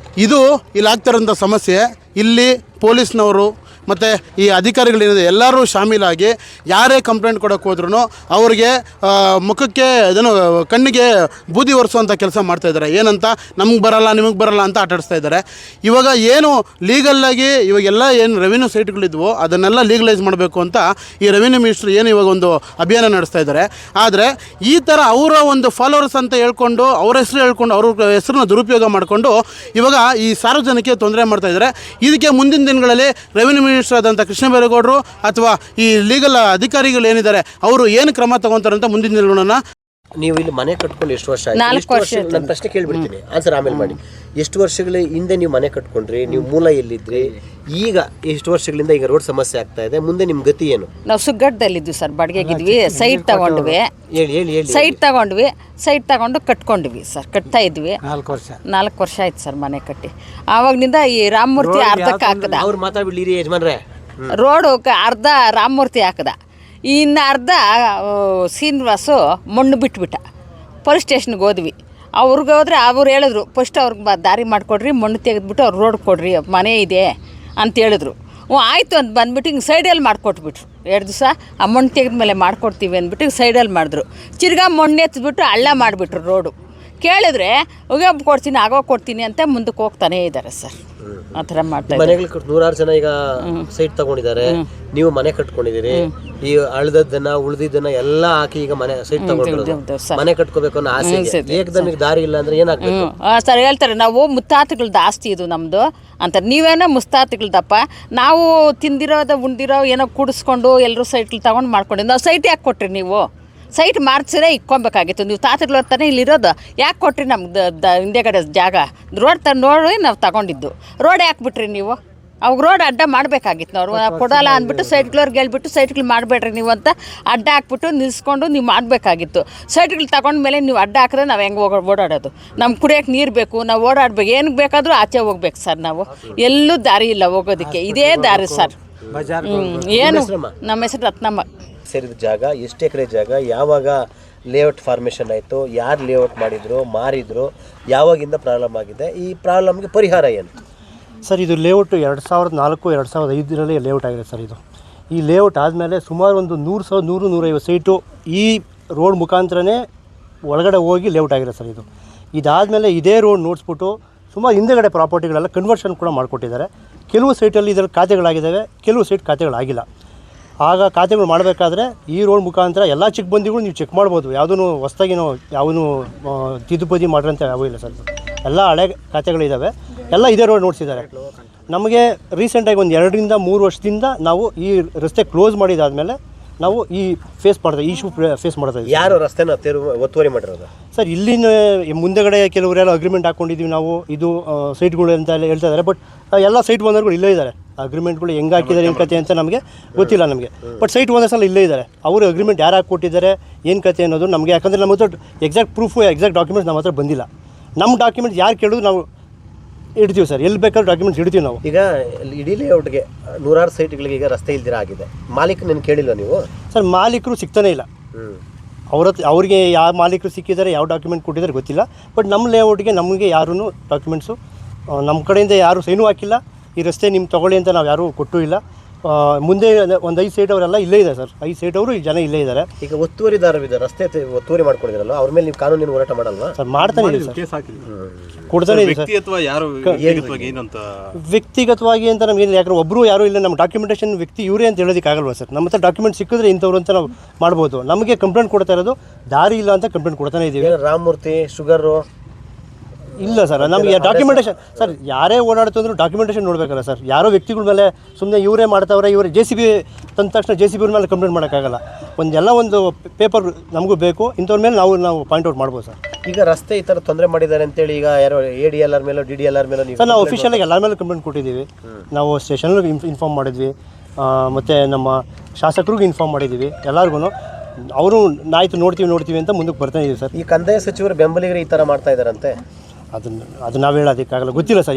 ಇದು ಇಲ್ಲಿ ಆಗ್ತಾರಂಥ ಸಮಸ್ಯೆ. ಇಲ್ಲಿ ಪೊಲೀಸ್ನವರು ಮತ್ತು ಈ ಅಧಿಕಾರಿಗಳೇನಿದೆ ಎಲ್ಲರೂ ಶಾಮೀಲಾಗಿ ಯಾರೇ ಕಂಪ್ಲೇಂಟ್ ಕೊಡೋಕೆ ಹೋದ್ರೂ ಅವ್ರಿಗೆ ಮುಖಕ್ಕೆ ಇದನ್ನು ಕಣ್ಣಿಗೆ ಬೂದಿ ಒರೆಸುವಂಥ ಕೆಲಸ ಮಾಡ್ತಾಯಿದ್ದಾರೆ. ಏನಂತ ನಮಗೆ ಬರಲ್ಲ ನಿಮಗೆ ಬರಲ್ಲ ಅಂತ ಆಟಾಡಿಸ್ತಾ ಇದ್ದಾರೆ. ಇವಾಗ ಏನು ಲೀಗಲ್ಲಾಗಿ ಇವಾಗೆಲ್ಲ ಏನು ರೆವಿನ್ಯೂ ಸೈಟ್ಗಳಿದ್ವು ಅದನ್ನೆಲ್ಲ ಲೀಗಲೈಸ್ ಮಾಡಬೇಕು ಅಂತ ಈ ರೆವಿನ್ಯೂ ಮಿನಿಸ್ಟ್ರು ಏನು ಇವಾಗ ಒಂದು ಅಭಿಯಾನ ನಡೆಸ್ತಾ ಇದ್ದಾರೆ. ಆದರೆ ಈ ಥರ ಅವರ ಒಂದು ಫಾಲೋವರ್ಸ್ ಅಂತ ಹೇಳ್ಕೊಂಡು ಅವ್ರ ಹೆಸರು ಹೇಳ್ಕೊಂಡು ಅವ್ರ ಹೆಸರನ್ನ ದುರುಪಯೋಗ ಮಾಡಿಕೊಂಡು ಇವಾಗ ಈ ಸಾರ್ವಜನಿಕರಿಗೆ ತೊಂದರೆ ಮಾಡ್ತಾಯಿದ್ದಾರೆ. ಇದಕ್ಕೆ ಮುಂದಿನ ದಿನಗಳಲ್ಲಿ ರೆವಿನ್ಯೂ ಮಿನಿಸ್ಟರ್ ಆದಂಥ ಕೃಷ್ಣ ಬೈರೇಗೌಡರು ಅಥವಾ ಈ ಲೀಗಲ್ ಅಧಿಕಾರಿಗಳು ಏನಿದ್ದಾರೆ ಅವರು ಏನು ಕ್ರಮ ತಗೊಂತಾರೆ ಅಂತ ಮುಂದಿನ ದಿನಗಳನ್ನ. ನೀವು ಇಲ್ಲಿ ಮನೆ ಕಟ್ಕೊಂಡು ಎಷ್ಟು ವರ್ಷ ಆಯ್ತು? 4 ವರ್ಷ. ನನ್ನ ಪ್ರಶ್ನೆ ಕೇಳ್ಬಿಡ್ತೀನಿ, ಆನ್ಸರ್ ಆಮೇಲೆ ಮಾಡಿ. ಎಷ್ಟು ವರ್ಷಗಳ ಹಿಂದೆ ನೀವು ಮನೆ ಕಟ್ಕೊಂಡ್ರಿ? ನೀವು ಮೂಲ ಎಲ್ಲಿದ್ರಿ? ಈಗ ಎಷ್ಟು ವರ್ಷಗಳಿಂದ ಈಗ ರೋಡ್ ಸಮಸ್ಯೆ ಆಗ್ತಾ ಇದೆ, ಮುಂದೆ ನಿಮ್ಮ ಗತಿ ಏನು? ನಾವು ಸುಗ್ಗಟ್ಟದಲ್ಲಿದ್ವಿ ಸರ್, ಬಾಡಿಗೆಗಿದ್ವಿ. ಸೈಟ್ ತಗೊಂಡ್ವಿ, ಹೇಳಿ. ಸೈಟ್ ತಗೊಂಡು ಕಟ್ಕೊಂಡ್ವಿ ಸರ್, ಕಟ್ತಾ ಇದ್ವಿ. 4 ವರ್ಷ ಆಯ್ತು ಸರ್ ಮನೆ ಕಟ್ಟಿ. ಆವಾಗ್ನಿಂದ ಈ ರಾಮಮೂರ್ತಿ ಅರ್ಧಕ್ಕೆ ಹಾಕದ, ಅವ್ರು ಮಾತಾಡ್ಬಿಡ್ಲಿರಿ ಯಜಮಾನ್ರೆ. ರೋಡು ಅರ್ಧ ರಾಮಮೂರ್ತಿ ಹಾಕದ, ಇನ್ನು ಅರ್ಧ ಶ್ರೀನಿವಾಸು ಮಣ್ಣು ಬಿಟ್ಬಿಟ್ಟ. ಪೊಲೀಸ್ ಸ್ಟೇಷನ್ಗೆ ಹೋದ್ವಿ, ಅವ್ರಿಗೆ ಹೋದ್ರೆ ಅವ್ರು ಹೇಳಿದ್ರು ಫಸ್ಟ್ ಅವ್ರಿಗೆ ದಾರಿ ಮಾಡಿಕೊಡ್ರಿ, ಮಣ್ಣು ತೆಗೆದ್ಬಿಟ್ಟು ಅವ್ರು ರೋಡ್ ಕೊಡ್ರಿ, ಮನೆ ಇದೆ ಅಂತ ಹೇಳಿದ್ರು. ಆಯಿತು ಅಂತ ಬಂದ್ಬಿಟ್ಟು ಹಿಂಗೆ ಸೈಡಲ್ಲಿ ಮಾಡಿಕೊಟ್ಬಿಟ್ರು. 2 ದಿವಸ ಆ ಮಣ್ಣು ತೆಗೆದ್ಮೇಲೆ ಮಾಡಿಕೊಡ್ತೀವಿ ಅಂದ್ಬಿಟ್ಟು ಸೈಡಲ್ಲಿ ಮಾಡಿದ್ರು. ತಿರ್ಗಾ ಮಣ್ಣು ಎತ್ತಿಬಿಟ್ಟು ಹಳ್ಳ ಮಾಡಿಬಿಟ್ರು ರೋಡು. ಕೇಳಿದ್ರೆ ಹೋಗಿ ಕೊಡ್ತೀನಿ ಆಗೋಗಿ ಕೊಡ್ತೀನಿ ಅಂತ ಮುಂದಕ್ಕೆ ಹೋಗ್ತಾನೇ ಇದ್ದಾರೆ ಸರ್. ಆ ಥರ ಮಾಡ್ತಾ ಮನೆಗಳು 100 ಜನ ಈಗ ಸೈಟ್ ತಗೊಂಡಿದ್ದಾರೆ, ನೀವು ಮನೆ ಕಟ್ಕೊಂಡಿದ್ದೀರಿ. ಈ ಅಳ್ದದ್ದನ್ನ ಉಳ್ದಿದ್ದನ್ನ ಎಲ್ಲ ಹಾಕಿ ಈಗ ಮನೆ ಸೈಟ್ ತಗೊಂಡಿರೋದು, ಮನೆ ಕಟ್ಕೋಬೇಕು ಅನ್ನೋ ಆಸೆ. ಏಕದಮ್ಮಿಗೆ ದಾರಿ ಇಲ್ಲ ಅಂದ್ರೆ ಏನಾಗ್ಬೇಕು ಸರ್? ಹೇಳ್ತಾರೆ ನಾವು ಮುತ್ತಾತುಗಳದ್ದು ಆಸ್ತಿ ಇದು ನಮ್ಮದು ಅಂತ. ನೀವೇನೋ ಮುತ್ತಾತುಗಳದಪ್ಪ, ನಾವು ತಿಂದಿರೋದು ಉಣ್ದಿರೋ ಏನೋ ಕುಡಿಸ್ಕೊಂಡು ಎಲ್ಲರೂ ಸೈಟ್ಗಳು ತಗೊಂಡು ಮಾಡ್ಕೊಂಡಿದ್ದು. ನಾವು ಸೈಟ್ ಯಾಕೆ ಕೊಟ್ರಿ? ನೀವು ಸೈಟ್ ಮಾರ್ಕ್ಸಿರೇ ಇಕ್ಕೊಬೇಕಾಗಿತ್ತು. ನೀವು ತಾತಗಳು ತಾನೇ ಇಲ್ಲಿರೋದು, ಯಾಕೆ ಕೊಟ್ರಿ ನಮ್ಗೆ ಹಿಂದೆಗಡೆ ಜಾಗ? ರೋಡ್ ನೋಡಿ ನಾವು ತಗೊಂಡಿದ್ದು. ರೋಡ್ ಯಾಕೆ ಬಿಟ್ರಿ ನೀವು? ಅವಾಗ ರೋಡ್ ಅಡ್ಡ ಮಾಡಬೇಕಾಗಿತ್ತು. ನಾವು ಕೊಡಲ್ಲ ಅಂದ್ಬಿಟ್ಟು ಸೈಟ್ಗಳವ್ರಿಗೆ ಹೇಳ್ಬಿಟ್ಟು ಸೈಟ್ಗಳು ಮಾಡಬೇಡ್ರಿ ನೀವು ಅಂತ ಅಡ್ಡ ಹಾಕ್ಬಿಟ್ಟು ನಿಲ್ಲಿಸ್ಕೊಂಡು ನೀವು ಮಾಡಬೇಕಾಗಿತ್ತು. ಸೈಟ್ಗಳು ತಗೊಂಡ್ಮೇಲೆ ನೀವು ಅಡ್ಡ ಹಾಕಿದ್ರೆ ನಾವು ಹೆಂಗೆ ಓಡಾಡೋದು? ನಮ್ಗೆ ಕುಡಿಯೋಕೆ ನೀರು ಬೇಕು, ನಾವು ಓಡಾಡ್ಬೇಕು, ಏನಕ್ಕೆ ಬೇಕಾದರೂ ಆಚೆ ಹೋಗ್ಬೇಕು ಸರ್. ನಾವು ಎಲ್ಲೂ ದಾರಿ ಇಲ್ಲ ಹೋಗೋದಕ್ಕೆ, ಇದೇ ದಾರಿ ಸರ್. ಏನು? ನಮ್ಮ ಹೆಸರು ರತ್ನಮ್ಮ. ಸೇರಿದ ಜಾಗ ಎಷ್ಟು ಎಕರೆ ಜಾಗ? ಯಾವಾಗ ಲೇಔಟ್ ಫಾರ್ಮೇಷನ್ ಆಯಿತು? ಯಾರು ಲೇಔಟ್ ಮಾಡಿದ್ರು, ಮಾರಿದ್ರು? ಯಾವಾಗಿಂದ ಪ್ರಾಬ್ಲಮ್ ಆಗಿದೆ? ಈ ಪ್ರಾಬ್ಲಮ್ಗೆ ಪರಿಹಾರ ಏನು ಸರ್? ಇದು ಲೇಔಟು 2004-2005 ಲೇಔಟ್ ಆಗಿದೆ ಸರ್. ಈ ಲೇಔಟ್ ಆದಮೇಲೆ ಸುಮಾರು ಒಂದು 100-150 ಸೈಟು ಈ ರೋಡ್ ಮುಖಾಂತರನೇ ಒಳಗಡೆ ಹೋಗಿ ಲೇಔಟ್ ಆಗಿದೆ ಸರ್. ಇದಾದಮೇಲೆ ಇದೇ ರೋಡ್ ನೋಡಿಸ್ಬಿಟ್ಟು ಸುಮಾರು ಹಿಂದೆಗಡೆ ಪ್ರಾಪರ್ಟಿಗಳೆಲ್ಲ ಕನ್ವರ್ಷನ್ ಕೂಡ ಮಾಡಿಕೊಟ್ಟಿದ್ದಾರೆ. ಕೆಲವು ಸೈಟಲ್ಲಿ ಇದರಲ್ಲಿ ಖಾತೆಗಳಾಗಿದ್ದಾವೆ, ಕೆಲವು ಸೈಟ್ ಖಾತೆಗಳಾಗಿಲ್ಲ. ಆಗ ಖಾತೆಗಳು ಮಾಡಬೇಕಾದ್ರೆ ಈ ರೋಡ್ ಮುಖಾಂತರ ಎಲ್ಲ ಚಿಕ್ಕಬಂದಿಗಳು ನೀವು ಚೆಕ್ ಮಾಡ್ಬೋದು. ಯಾವುದೂ ಹೊಸ್ದಾಗಿ ಯಾವನು ತಿದ್ದುಪದಿ ಮಾಡಿರೋಂಥ ಯಾವೂ ಇಲ್ಲ ಸರ್. ಎಲ್ಲ ಹಳೆ ಖಾತೆಗಳಿದ್ದಾವೆ, ಎಲ್ಲ ಇದೇ ರೋಡ್ ನೋಡಿಸಿದ್ದಾರೆ. ನಮಗೆ ರೀಸೆಂಟಾಗಿ ಒಂದು 2-3 ವರ್ಷದಿಂದ ನಾವು ಈ ರಸ್ತೆ ಕ್ಲೋಸ್ ಮಾಡಿದಾದಮೇಲೆ ನಾವು ಈ ಇಶ್ಯೂ ಫೇಸ್ ಮಾಡ್ತಾ ಇದ್ದೀವಿ. ಯಾರು ರಸ್ತೆನ ಒತ್ತುವರಿ ಮಾಡಿರೋದು ಸರ್? ಇಲ್ಲಿನ ಮುಂದೆಗಡೆ ಕೆಲವರೆಲ್ಲ ಅಗ್ರಿಮೆಂಟ್ ಹಾಕ್ಕೊಂಡಿದ್ದೀವಿ ನಾವು, ಇದು ಸೈಟ್ಗಳು ಅಂತ ಹೇಳ್ತಾ ಇದ್ದಾರೆ. ಬಟ್ ಎಲ್ಲ ಸೈಟ್ ಓನರ್ಗಳು ಇಲ್ಲೇ ಇದ್ದಾರೆ. ಅಗ್ರಿಮೆಂಟ್ಗಳು ಹೆಂಗೆ ಹಾಕಿದ್ದಾರೆ ಏನು ಕತೆ ಅಂತ ನಮಗೆ ಗೊತ್ತಿಲ್ಲ ನಮಗೆ. ಬಟ್ ಸೈಟ್ ಓನರ್ಸ್ ಎಲ್ಲ ಇಲ್ಲೇ ಇದ್ದಾರೆ. ಅವರು ಅಗ್ರಿಮೆಂಟ್ ಯಾರು ಹಾಕ್ಕೊಟ್ಟಿದ್ದಾರೆ ಏನು ಕತೆ ಅನ್ನೋದು ನಮಗೆ, ಯಾಕಂದರೆ ನಮ್ಮ ಹತ್ರ ಎಕ್ಸಾಕ್ಟ್ ಪ್ರೂಫು ಎಕ್ಸಾಕ್ಟ್ ಡಾಕ್ಯುಮೆಂಟ್ಸ್ ನಮ್ಮ ಹತ್ರ ಬಂದಿಲ್ಲ. ನಮ್ಮ ಡಾಕ್ಯುಮೆಂಟ್ಸ್ ಯಾರು ಕೇಳೋದು ನಾವು ಇಡ್ತೀವಿ ಸರ್, ಎಲ್ಲಿ ಬೇಕಾದ್ರೂ ಡಾಕ್ಯುಮೆಂಟ್ಸ್ ಇಡ್ತೀವಿ ನಾವು. ಈಗ ಇಡೀ ಲೇಔಟ್ಗೆ 100 ಸೈಟ್ಗಳಿಗೆ ಈಗ ರಸ್ತೆ ಇಲ್ದಿರ ಆಗಿದೆ. ಮಾಲೀಕನ ಕೇಳಿಲ್ಲ ನೀವು? ಸರ್, ಮಾಲೀಕರು ಸಿಗ್ತಾನೆ ಇಲ್ಲ. ಅವ್ರಿಗೆ ಯಾವ ಮಾಲೀಕರು ಸಿಕ್ಕಿದ್ದಾರೆ, ಯಾವ ಡಾಕ್ಯುಮೆಂಟ್ ಕೊಟ್ಟಿದ್ದಾರೆ ಗೊತ್ತಿಲ್ಲ. ಬಟ್ ನಮ್ಮ ಲೇಔಟ್ಗೆ ನಮಗೆ ಯಾರೂ ಡಾಕ್ಯುಮೆಂಟ್ಸು ನಮ್ಮ ಕಡೆಯಿಂದ ಯಾರೂ ಸೈನು ಹಾಕಿಲ್ಲ. ಈ ರಸ್ತೆ ನಿಮ್ಮ ತೊಗೊಳ್ಳಿ ಅಂತ ನಾವು ಯಾರೂ ಕೊಟ್ಟೂ ಇಲ್ಲ. ಮುಂದೆ ಒಂದು 5 ಸೈಟ್ ಅವರೆಲ್ಲ ಇಲ್ಲೇ ಇದೆ ಸರ್. 5 ಸೈಟ್ ಅವರು ಜನ ಇಲ್ಲೇ ಇದ್ದಾರೆ. ಈಗ ಒತ್ತುವರಿದಾರವಿದೆ, ರಸ್ತೆ ಒತ್ತುವರಿ ಮಾಡ್ಕೊಂಡಿದ್ರಲ್ಲ, ಅವ್ರ ಮೇಲೆ ನೀವು ಕಾನೂನಿನ ಹೋರಾಟ ಮಾಡಲ್ವಾ? ಸರ್, ಮಾಡ್ತಾನೆ ಇದೆ ಸರ್, ಕೊಡ್ತಾನೆ ಇದೆ ಸರ್. ವ್ಯಕ್ತಿಗತವಾಗಿ ಅಂತ ನಮಗೇನಿಲ್ಲ, ಯಾಕಂದ್ರೆ ಒಬ್ಬರು ಯಾರೂ ಇಲ್ಲ. ನಮ್ಮ ಡಾಕ್ಯುಮೆಂಟೇಷನ್ ವ್ಯಕ್ತಿ ಇವರೇ ಅಂತ ಹೇಳೋದಕ್ಕಾಗಲ್ವಾ ಸರ್? ನಮ್ಮ ಹತ್ರ ಡಾಕ್ಯುಮೆಂಟ್ ಸಿಕ್ಕಿದ್ರೆ ಇಂಥವ್ರು ಅಂತ ನಾವು ಮಾಡ್ಬೋದು. ನಮಗೆ ಕಂಪ್ಲೇಂಟ್ ಕೊಡ್ತಾ ಇರೋದು ದಾರಿ ಇಲ್ಲ ಅಂತ ಕಂಪ್ಲೇಂಟ್ ಕೊಡ್ತಾನೆ ಇದ್ದೀವಿ. ರಾಮಮೂರ್ತಿ ಶುಗರು ಇಲ್ಲ ಸರ್, ನಮಗೆ ಡಾಕ್ಯುಮೆಂಟೇಷನ್ ಸರ್, ಯಾರೇ ಓಡಾಡ್ತು ಅಂದ್ರೂ ಡಾಕ್ಯುಮೆಂಟೇಷನ್ ನೋಡಬೇಕಲ್ಲ ಸರ್. ಯಾರೋ ವ್ಯಕ್ತಿಗಳ ಮೇಲೆ ಸುಮ್ಮನೆ ಇವರೇ ಮಾಡ್ತಾವ್ರೆ, ಇವರೇ JCB ತಂದ ತಕ್ಷಣ JCB ಮೇಲೆ ಕಂಪ್ಲೇಂಟ್ ಮಾಡೋಕ್ಕಾಗಲ್ಲ. ಒಂದು ಪೇಪರ್ ನಮಗೂ ಬೇಕು, ಇಂಥವ್ರ ಮೇಲೆ ನಾವು ಪಾಯಿಂಟ್ ಔಟ್ ಮಾಡ್ಬೋದು ಸರ್. ಈಗ ರಸ್ತೆ ಈ ಥರ ತೊಂದರೆ ಮಾಡಿದ್ದಾರೆ ಅಂತೇಳಿ ಈಗ ಯಾರೋ ADLR ಮೇಲೋ DDLR ಮೇಲೋ ನೀವು ಸರ್ ನಾವು ಅಫಿಷಿಯಲಾಗಿ ಎಲ್ಲರ ಮೇಲೆ ಕಂಪ್ಲೇಂಟ್ ಕೊಟ್ಟಿದ್ದೀವಿ. ನಾವು ಸ್ಟೇಷನಲ್ಲಿ ಇನ್ಫಾರ್ಮ್ ಮಾಡಿದ್ವಿ, ಮತ್ತು ನಮ್ಮ ಶಾಸಕರಿಗೂ ಇನ್ಫಾರ್ಮ್ ಮಾಡಿದ್ದೀವಿ. ಎಲ್ಲರಿಗೂ ಅವರು ನಾಯ್ತು ನೋಡ್ತೀವಿ ಅಂತ ಮುಂದಕ್ಕೆ ಬರ್ತಾ ಇದ್ದೀವಿ ಸರ್. ಈ ಕಂದಾಯ ಸಚಿವರು ಬೆಂಬಲಿಗರು ಈ ಥರ ಮಾಡ್ತಾ ಇದ್ದಾರಂತೆ. ಅದು ನಾವು ಹೇಳೋದಕ್ಕಾಗಲ್ಲ, ಗೊತ್ತಿಲ್ಲ ಸರ್.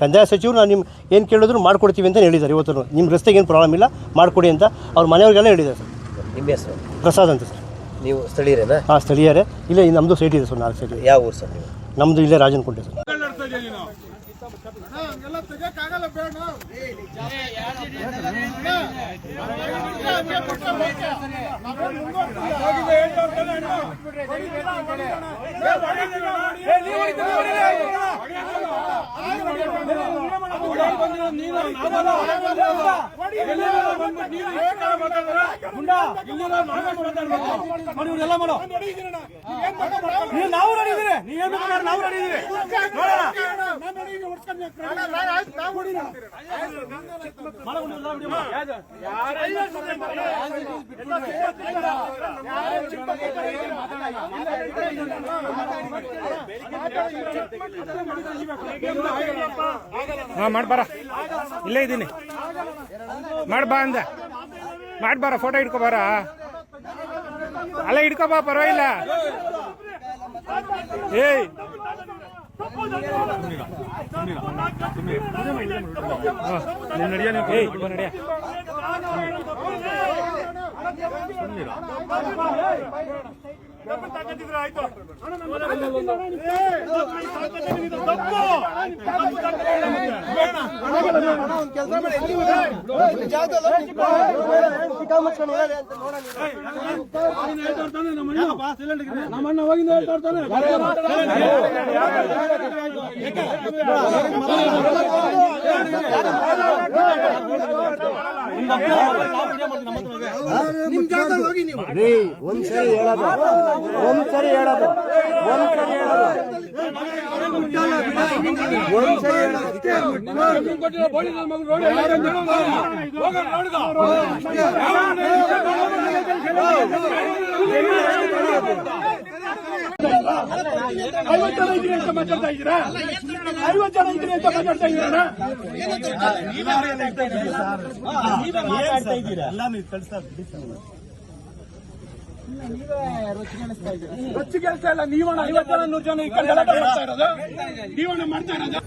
ಕಂದಾಯ ಸಚಿವರು ನಾನು ನಿಮ್ಮ ಏನು ಕೇಳಿದ್ರು ಮಾಡ್ಕೊಡ್ತೀವಿ ಅಂತ ಹೇಳಿದ್ದಾರೆ. ಇವತ್ತು ನಿಮ್ಮ ರಸ್ತೆಗೆ ಏನು ಪ್ರಾಬ್ಲಮ್ ಇಲ್ಲ, ಮಾಡಿಕೊಡಿ ಅಂತ ಅವ್ರ ಮನೆಯವ್ರಿಗೆಲ್ಲ ಹೇಳಿದ್ದಾರೆ ಸರ್. ನಿಮ್ಮ ಹೆಸರು? ಪ್ರಸಾದ್ ಅಂತ ಸರ್. ನೀವು ಸ್ಥಳೀಯರೇನಾ? ಹಾಂ, ಸ್ಥಳೀಯರೇ. ಇಲ್ಲೇ ನಮ್ಮದು ಸೈಟ್ ಇದೆ ಸರ್, 4 ಸೈಟ್. ಯಾವ ಊರು ಸರ್ ನೀವು? ನಮ್ಮದು ಇಲ್ಲೇ ರಾಜನಕುಂಟೆ ಸರ್. ಮಾಡ್ಬಾರ, ಇಲ್ಲೇ ಇದ್ದೀನಿ, ಮಾಡ್ಬಾ ಅಂದ, ಮಾಡ್ಬಾರ, ಫೋಟೋ ಹಿಡ್ಕೊಬಾರ, ಅಲ್ಲ ಹಿಡ್ಕೊಬಾ, ಪರವಾಗಿಲ್ಲ. ಏಯ್ ನಡಿಯ, ನಡಿಯ. ಒಂದ್ಸರಿ ಹೇಳೋದು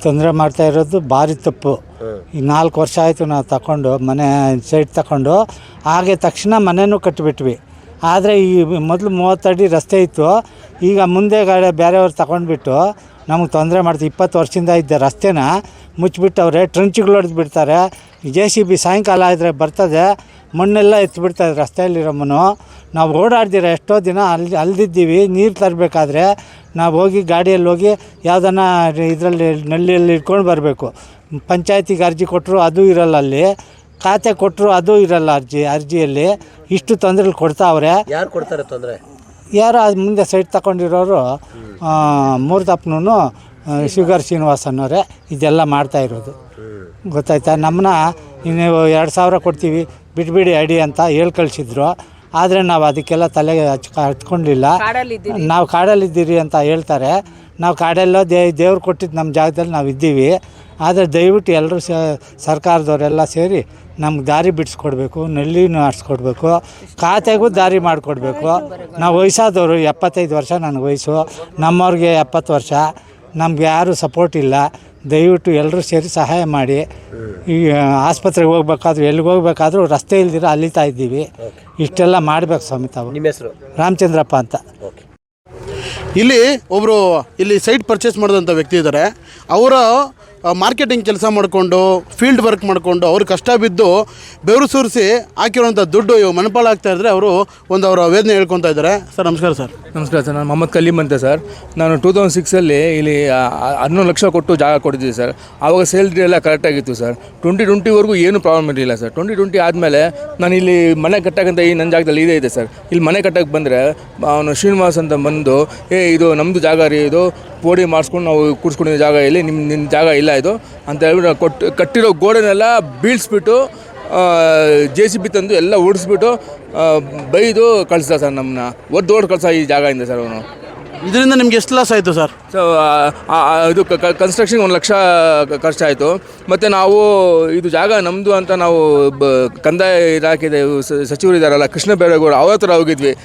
ತೊಂದರೆ ಮಾಡ್ತಾ ಇರೋದು ಭಾರಿ ತಪ್ಪು. ಈ 4 ವರ್ಷ ಆಯಿತು ನಾವು ತಗೊಂಡು ಮನೆ ಸೈಟ್ ತಗೊಂಡು, ಹಾಗೆ ತಕ್ಷಣ ಮನೆಯೂ ಕಟ್ಟಿಬಿಟ್ವಿ. ಆದರೆ ಈ ಮೊದಲು 30 ಅಡಿ ರಸ್ತೆ ಇತ್ತು, ಈಗ ಮುಂದೆ ಗಾಡಿ ಬೇರೆಯವ್ರು ತಗೊಂಡ್ಬಿಟ್ಟು ನಮಗೆ ತೊಂದರೆ ಮಾಡ್ತೀವಿ. 20 ವರ್ಷದಿಂದ ಇದ್ದ ರಸ್ತೆನ ಮುಚ್ಚಿಬಿಟ್ಟವ್ರೆ, ಟ್ರಂಚ್ಗಳು ಹೊಡೆದು ಬಿಡ್ತಾರೆ. JCB ಸಾಯಂಕಾಲ ಆದರೆ ಬರ್ತದೆ, ಮಣ್ಣೆಲ್ಲ ಎತ್ತಿಬಿಡ್ತಾರೆ ರಸ್ತೆಯಲ್ಲಿರೋ ಮಣ್ಣು. ನಾವು ಓಡಾಡ್ದಿರ ಎಷ್ಟೋ ದಿನ ಅಲ್ದಿದ್ದೀವಿ. ನೀರು ತರಬೇಕಾದ್ರೆ ನಾವು ಹೋಗಿ ಗಾಡಿಯಲ್ಲಿ ಹೋಗಿ ಯಾವುದನ್ನ ಇದರಲ್ಲಿ ನಳ್ಳಿಯಲ್ಲಿ ಇಟ್ಕೊಂಡು ಬರಬೇಕು. ಪಂಚಾಯತಿಗೆ ಅರ್ಜಿ ಕೊಟ್ಟರು ಅದು ಇರಲ್ಲ, ಅಲ್ಲಿ ಖಾತೆ ಕೊಟ್ಟರು ಅದು ಇರಲ್ಲ ಅರ್ಜಿಯಲ್ಲಿ. ಇಷ್ಟು ತೊಂದರೆಗಳು ಕೊಡ್ತಾವ್ರೆ. ಯಾರು ಕೊಡ್ತಾರೆ ತೊಂದರೆ? ಯಾರೋ ಅದು ಮುಂದೆ ಸೈಟ್ ತಗೊಂಡಿರೋರು, ಮೂರ್ತಪ್ಪನೂ ಶುಗರ್ ಶ್ರೀನಿವಾಸ್ ಅನ್ನೋರೆ ಇದೆಲ್ಲ ಮಾಡ್ತಾಯಿರೋದು. ಗೊತ್ತಾಯ್ತಾ? ನಮ್ಮನ್ನ ನೀವು 2000 ಕೊಡ್ತೀವಿ ಬಿಟ್ಬಿಡಿ ಅಡಿ ಅಂತ ಹೇಳಿ ಕಳಿಸಿದ್ರು. ಆದರೆ ನಾವು ಅದಕ್ಕೆಲ್ಲ ತಲೆಗೆ ಹಚ್ಕೊಂಡಿಲ್ಲ. ನಾವು ಕಾಡಲ್ಲಿದ್ದೀರಿ ಅಂತ ಹೇಳ್ತಾರೆ. ನಾವು ಕಾಡೆಲ್ಲೋ ದೇವ್ರು ಕೊಟ್ಟಿದ್ದು ನಮ್ಮ ಜಾಗದಲ್ಲಿ ನಾವು ಇದ್ದೀವಿ. ಆದರೆ ದಯವಿಟ್ಟು ಎಲ್ಲರೂ ಸರ್ಕಾರದವರೆಲ್ಲ ಸೇರಿ ನಮ್ಗೆ ದಾರಿ ಬಿಡಿಸ್ಕೊಡ್ಬೇಕು, ನಳ್ಳಿನೂ ಆಡಿಸ್ಕೊಡ್ಬೇಕು, ಖಾತೆಗೂ ದಾರಿ ಮಾಡಿಕೊಡ್ಬೇಕು. ನಾವು ವಯಸ್ಸಾದವರು, 75 ವರ್ಷ ನನಗೆ ವಯಸ್ಸು, ನಮ್ಮವ್ರಿಗೆ 70 ವರ್ಷ, ನಮ್ಗೆ ಯಾರೂ ಸಪೋರ್ಟ್ ಇಲ್ಲ. ದಯವಿಟ್ಟು ಎಲ್ಲರೂ ಸೇರಿ ಸಹಾಯ ಮಾಡಿ. ಈ ಆಸ್ಪತ್ರೆಗೆ ಹೋಗ್ಬೇಕಾದ್ರೂ ಎಲ್ಲಿಗೆ ಹೋಗ್ಬೇಕಾದ್ರೂ ರಸ್ತೆ ಇಲ್ದಿರ ಅಲಿತಾ ಇದ್ದೀವಿ. ಇಷ್ಟೆಲ್ಲ ಮಾಡಬೇಕು ಸ್ವಾಮಿ. ತಾವು? ನಿಮ್ಮ ಹೆಸರು? ರಾಮಚಂದ್ರಪ್ಪ ಅಂತ. ಇಲ್ಲಿ ಒಬ್ಬರು ಇಲ್ಲಿ ಸೈಟ್ ಪರ್ಚೇಸ್ ಮಾಡಿದಂಥ ವ್ಯಕ್ತಿ ಇದ್ದಾರೆ. ಅವರು ಮಾರ್ಕೆಟಿಂಗ್ ಕೆಲಸ ಮಾಡಿಕೊಂಡು ಫೀಲ್ಡ್ ವರ್ಕ್ ಮಾಡಿಕೊಂಡು ಅವ್ರು ಕಷ್ಟ ಬಿದ್ದು ಬೆವರು ಸುರಿಸಿ ಹಾಕಿರೋಂಥ ದುಡ್ಡು ಮನಪಾಲ ಆಗ್ತಾ ಇದ್ದರೆ ಅವರು ಅವರ ವೇದನೆ ಹೇಳ್ಕೊತಾ ಇದ್ದಾರೆ. ಸರ್ ನಮಸ್ಕಾರ. ಸರ್ ನಮಸ್ಕಾರ ಸರ್. ನಾನು ಮೊಹಮ್ಮದ್ ಕಲೀಮ್ ಅಂತ ಸರ್. ನಾನು 2006 ಇಲ್ಲಿ 11 ಲಕ್ಷ ಕೊಟ್ಟು ಜಾಗ ಕೊಟ್ಟಿದ್ದೆ ಸರ್. ಆವಾಗ ಸೇಲ್ರಿ ಎಲ್ಲ ಕರೆಕ್ಟಾಗಿತ್ತು ಸರ್. 2020ವರೆಗೂ ಏನು ಪ್ರಾಬ್ಲಮ್ ಇರಲಿಲ್ಲ ಸರ್. 2020 ಆದಮೇಲೆ ನಾನು ಇಲ್ಲಿ ಮನೆ ಕಟ್ಟಕ್ಕಂತ ಈ ನನ್ನ ಜಾಗದಲ್ಲಿ ಇದೆ ಸರ್. ಇಲ್ಲಿ ಮನೆ ಕಟ್ಟಕ್ಕೆ ಬಂದರೆ ಅವನು ಶ್ರೀನಿವಾಸ್ ಅಂತ ಬಂದು ಇದು ನಮ್ಮದು ಜಾಗ ರೀ, ಇದು ಪೋಡಿ ಮಾಡಿಸ್ಕೊಂಡು ನಾವು ಕೂರಿಸ್ಕೊಂಡಿದ್ದ ಜಾಗ ಇಲ್ಲಿ ನಿನ್ನ ಜಾಗ ಇಲ್ಲ ಇದು ಅಂತ ಹೇಳ್ಬಿಟ್ಟು ಕಟ್ಟಿರೋ ಗೋಡೆನೆಲ್ಲ ಬೀಳಿಸ್ಬಿಟ್ಟು JCB ತಂದು ಎಲ್ಲ ಓಡಿಸ್ಬಿಟ್ಟು ಬೈದು ಕಳಿಸ್ದ ಸರ್ ನಮ್ಮನ್ನ ಒದ್ದು ಕಳ್ಸ ಈ ಜಾಗದಿಂದ ಸರ್ ಅವನು. ಇದರಿಂದ ನಿಮ್ಗೆ ಎಷ್ಟು ಲಾಸ್ ಆಯಿತು ಸರ್? ಸೊ ಇದು ಕನ್ಸ್ಟ್ರಕ್ಷನ್ 1 ಲಕ್ಷ ಖರ್ಚಾಯಿತು. ಮತ್ತು ನಾವು ಇದು ಜಾಗ ನಮ್ಮದು ಅಂತ ನಾವು ಕಂದಾಯ ಇಲಾಖೆದ ಸಚಿವರು ಇದ್ದಾರಲ್ಲ ಕೃಷ್ಣ ಬೈರೇಗೌಡ ಅವ್ರ ಹತ್ರ ಹೋಗಿದ್ವಿ.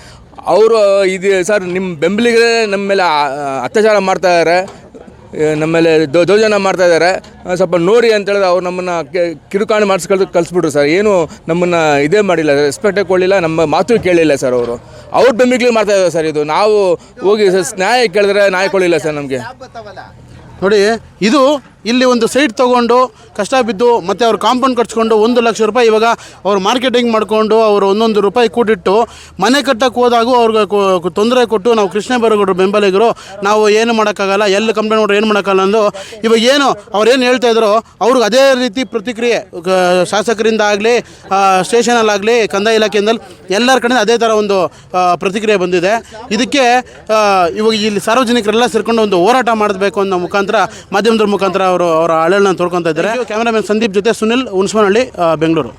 ಅವರು ಇದು ಸರ್ ನಿಮ್ಮ ಬೆಂಬಲಿಗರೇ ನಮ್ಮ ಮೇಲೆ ಅತ್ಯಾಚಾರ ಮಾಡ್ತಾಯಿದ್ದಾರೆ, ನಮ್ಮ ಮೇಲೆ ದೌರ್ಜನ್ಯ ಮಾಡ್ತಾಯಿದ್ದಾರೆ, ಸ್ವಲ್ಪ ನೋಡಿ ಅಂತ ಹೇಳಿದ್ರೆ ಅವ್ರು ನಮ್ಮನ್ನು ಕಿರುಕಾಣಿ ಕಳಿಸ್ಬಿಟ್ರು ಸರ್. ಏನು ನಮ್ಮನ್ನು ಇದೇ ಮಾಡಿಲ್ಲ, ರೆಸ್ಪೆಕ್ಟೇ ಕೊಡಲಿಲ್ಲ, ನಮ್ಮ ಮಾತು ಕೇಳಿಲ್ಲ ಸರ್. ಅವ್ರ ಬೆಂಬಲಿಗೆ ಮಾಡ್ತಾಯಿದ್ದಾರೆ ಸರ್. ಇದು ನಾವು ಹೋಗಿ ನ್ಯಾಯ ಕೇಳಿದ್ರೆ ನ್ಯಾಯ ಕೊಡಲಿಲ್ಲ ಸರ್ ನಮಗೆ. ನೋಡಿ, ಇದು ಇಲ್ಲಿ ಒಂದು ಸೈಟ್ ತೊಗೊಂಡು ಕಷ್ಟ ಬಿದ್ದು ಮತ್ತು ಅವ್ರು ಕಾಂಪೌಂಡ್ ಕಟ್ಸ್ಕೊಂಡು 1 ಲಕ್ಷ ರೂಪಾಯಿ ಇವಾಗ ಅವ್ರು ಮಾರ್ಕೆಟಿಂಗ್ ಮಾಡಿಕೊಂಡು ಅವರು 1 ರೂಪಾಯಿ ಕೂಡಿಟ್ಟು ಮನೆ ಕಟ್ಟಕ್ಕೆ ಹೋದಾಗೂ ಅವ್ರಿಗೆ ತೊಂದರೆ ಕೊಟ್ಟು ನಾವು ಕೃಷ್ಣ ಬೈರೇಗೌಡರು ಬೆಂಬಲಿಗರು ನಾವು ಏನು ಮಾಡೋಕ್ಕಾಗಲ್ಲ, ಎಲ್ಲಿ ಕಂಪ್ಲೇಂಟ್ ಮಾಡಿದ್ರೆ ಏನು ಮಾಡೋಕ್ಕಾಗಲ್ಲ ಅಂದು ಇವಾಗ ಏನು ಅವ್ರೇನು ಹೇಳ್ತಾ ಇದ್ದಾರೋ ಅವ್ರಿಗೆ ಅದೇ ರೀತಿ ಪ್ರತಿಕ್ರಿಯೆ ಶಾಸಕರಿಂದ ಆಗಲಿ ಸ್ಟೇಷನಲ್ಲಾಗಲಿ ಕಂದಾಯ ಇಲಾಖೆಯಿಂದಲೂ ಎಲ್ಲರ ಕಡೆಯಿಂದ ಅದೇ ಥರ ಒಂದು ಪ್ರತಿಕ್ರಿಯೆ ಬಂದಿದೆ. ಇದಕ್ಕೆ ಇವಾಗ ಇಲ್ಲಿ ಸಾರ್ವಜನಿಕರೆಲ್ಲ ಸೇರ್ಕೊಂಡು ಒಂದು ಹೋರಾಟ ಮಾಡಬೇಕು ಅನ್ನೋ ಮುಖಾಂತರ ಮಾಧ್ಯಮದ ಮುಖಾಂತರ ಅವರ ಅಳಲನ್ನು ತೋರ್ಕೊತಾ ಇದ್ದಾರೆ. ಕ್ಯಾಮರಾಮನ್ ಸಂದೀಪ್ ಜೊತೆ ಸುನಿಲ್ ಹುಣಸನಹಳ್ಳಿ, ಬೆಂಗಳೂರು.